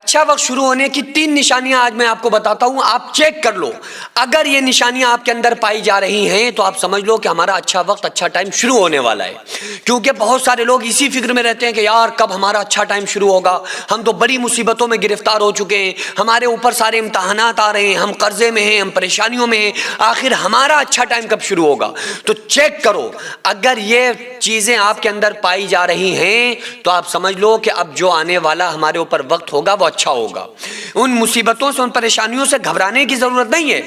اچھا وقت شروع ہونے کی 3 نشانیاں آج میں آپ کو بتاتا ہوں، آپ چیک کر لو۔ اگر یہ نشانیاں آپ کے اندر پائی جا رہی ہیں تو آپ سمجھ لو کہ ہمارا اچھا وقت، اچھا ٹائم شروع ہونے والا ہے۔ کیونکہ بہت سارے لوگ اسی فکر میں رہتے ہیں کہ یار کب ہمارا اچھا ٹائم شروع ہوگا، ہم تو بڑی مصیبتوں میں گرفتار ہو چکے ہیں، ہمارے اوپر سارے امتحانات آ رہے ہیں، ہم قرضے میں ہیں، ہم پریشانیوں میں ہیں، آخر ہمارا اچھا ٹائم کب شروع ہوگا؟ تو چیک کرو، اگر یہ چیزیں آپ کے اندر پائی جا رہی ہیں تو آپ سمجھ لو کہ اب جو آنے والا ہمارے اوپر وقت ہوگا وہ اچھا ہوگا۔ ان مصیبتوں سے، ان پریشانیوں سے گھبرانے کی ضرورت نہیں ہے،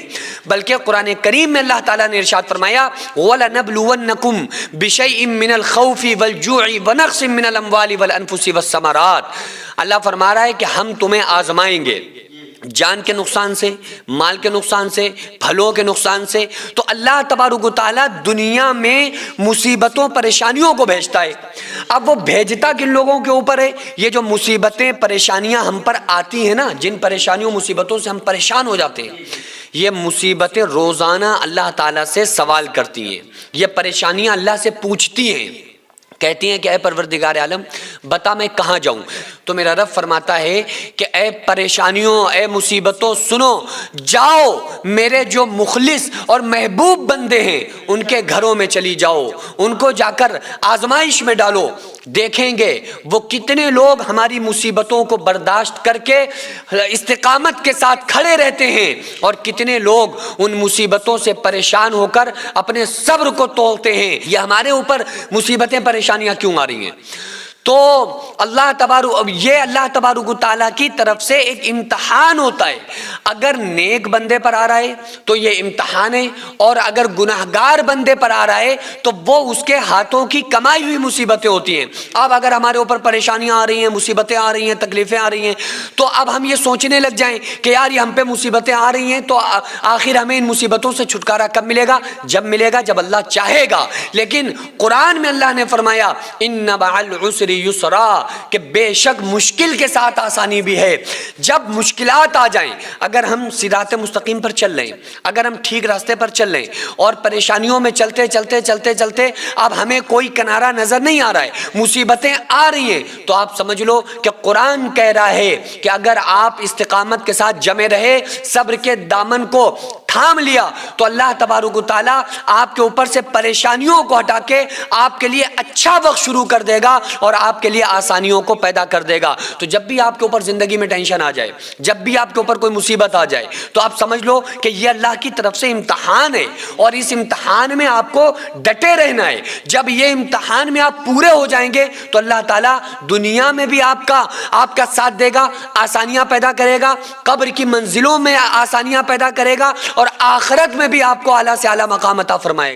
بلکہ قرآن کریم میں اللہ تعالیٰ نے ارشاد فرمایا وَلَنَبْلُوَنَّكُمْ بِشَيْءٍ مِّنَ الْخَوْفِ وَالْجُوعِ وَنَقْصٍ مِّنَ الْأَمْوَالِ وَالْأَنفُسِ وَالثَّمَرَاتِ۔ اللہ فرما رہا ہے کہ ہم تمہیں آزمائیں گے، جان کے نقصان سے، مال کے نقصان سے، پھلوں کے نقصان سے۔ تو اللہ تبارک و تعالیٰ دنیا میں مصیبتوں پریشانیوں کو بھیجتا ہے۔ اب وہ بھیجتا کن لوگوں کے اوپر ہے؟ یہ جو مصیبتیں پریشانیاں ہم پر آتی ہیں نا، جن پریشانیوں مصیبتوں سے ہم پریشان ہو جاتے ہیں، یہ مصیبتیں روزانہ اللہ تعالیٰ سے سوال کرتی ہیں، یہ پریشانیاں اللہ سے پوچھتی ہیں، کہتی ہیں کہ اے پروردگار عالم بتا میں کہاں جاؤں؟ تو میرا رب فرماتا ہے کہ اے پریشانیوں، اے مصیبتوں، سنو، جاؤ میرے جو مخلص اور محبوب بندے ہیں ان کے گھروں میں چلی جاؤ، ان کو جا کر آزمائش میں ڈالو، دیکھیں گے وہ کتنے لوگ ہماری مصیبتوں کو برداشت کر کے استقامت کے ساتھ کھڑے رہتے ہیں، اور کتنے لوگ ان مصیبتوں سے پریشان ہو کر اپنے صبر کو توڑتے ہیں۔ یہ ہمارے اوپر مصیبتیں پریشانیاں کیوں آ رہی ہیں؟ تو اللہ تبارک و تعالیٰ کی طرف سے ایک امتحان ہوتا ہے۔ اگر نیک بندے پر آ رہا ہے تو یہ امتحان ہے، اور اگر گناہگار بندے پر آ رہا ہے تو وہ اس کے ہاتھوں کی کمائی ہوئی مصیبتیں ہوتی ہیں۔ اب اگر ہمارے اوپر پریشانیاں آ رہی ہیں، مصیبتیں آ رہی ہیں، تکلیفیں آ رہی ہیں، تو اب ہم یہ سوچنے لگ جائیں کہ یار یہ ہم پہ مصیبتیں آ رہی ہیں تو آخر ہمیں ان مصیبتوں سے چھٹکارا کب ملے گا؟ جب ملے گا جب اللہ چاہے گا۔ لیکن قرآن میں اللہ نے فرمایا ان مع العسر یسرا، کہ بے شک مشکل کے ساتھ آسانی بھی ہے۔ جب مشکلات آ جائیں، اگر ہم صراط مستقیم پر چل رہے ہیں، اگر ہم ٹھیک راستے پر چل رہے ہیں اور پریشانیوں میں چلتے چلتے اب ہمیں کوئی کنارہ نظر نہیں آ رہا ہے، مصیبتیں آ رہی ہیں، تو آپ سمجھ لو کہ قرآن کہہ رہا ہے کہ اگر آپ استقامت کے ساتھ جمے رہے، صبر کے دامن کو تھام لیا، تو اللہ تبارک و تعالیٰ آپ کے اوپر سے پریشانیوں کو ہٹا کے آپ کے لیے اچھا وقت شروع کر دے گا اور آپ کے لیے آسانیوں کو پیدا کر دے گا۔ تو جب بھی آپ کے اوپر زندگی میں ٹینشن آ جائے، جب بھی آپ کے اوپر کوئی مصیبت آ جائے، تو آپ سمجھ لو کہ یہ اللہ کی طرف سے امتحان ہے، اور اس امتحان میں آپ کو ڈٹے رہنا ہے۔ جب یہ امتحان میں آپ پورے ہو جائیں گے تو اللہ تعالیٰ دنیا میں بھی آپ کا ساتھ دے گا، آسانیاں پیدا کرے گا، قبر کی منزلوں میں آسانیاں پیدا کرے گا، اور آخرت میں بھی آپ کو اعلیٰ سے اعلیٰ مقام عطا فرمائے گا۔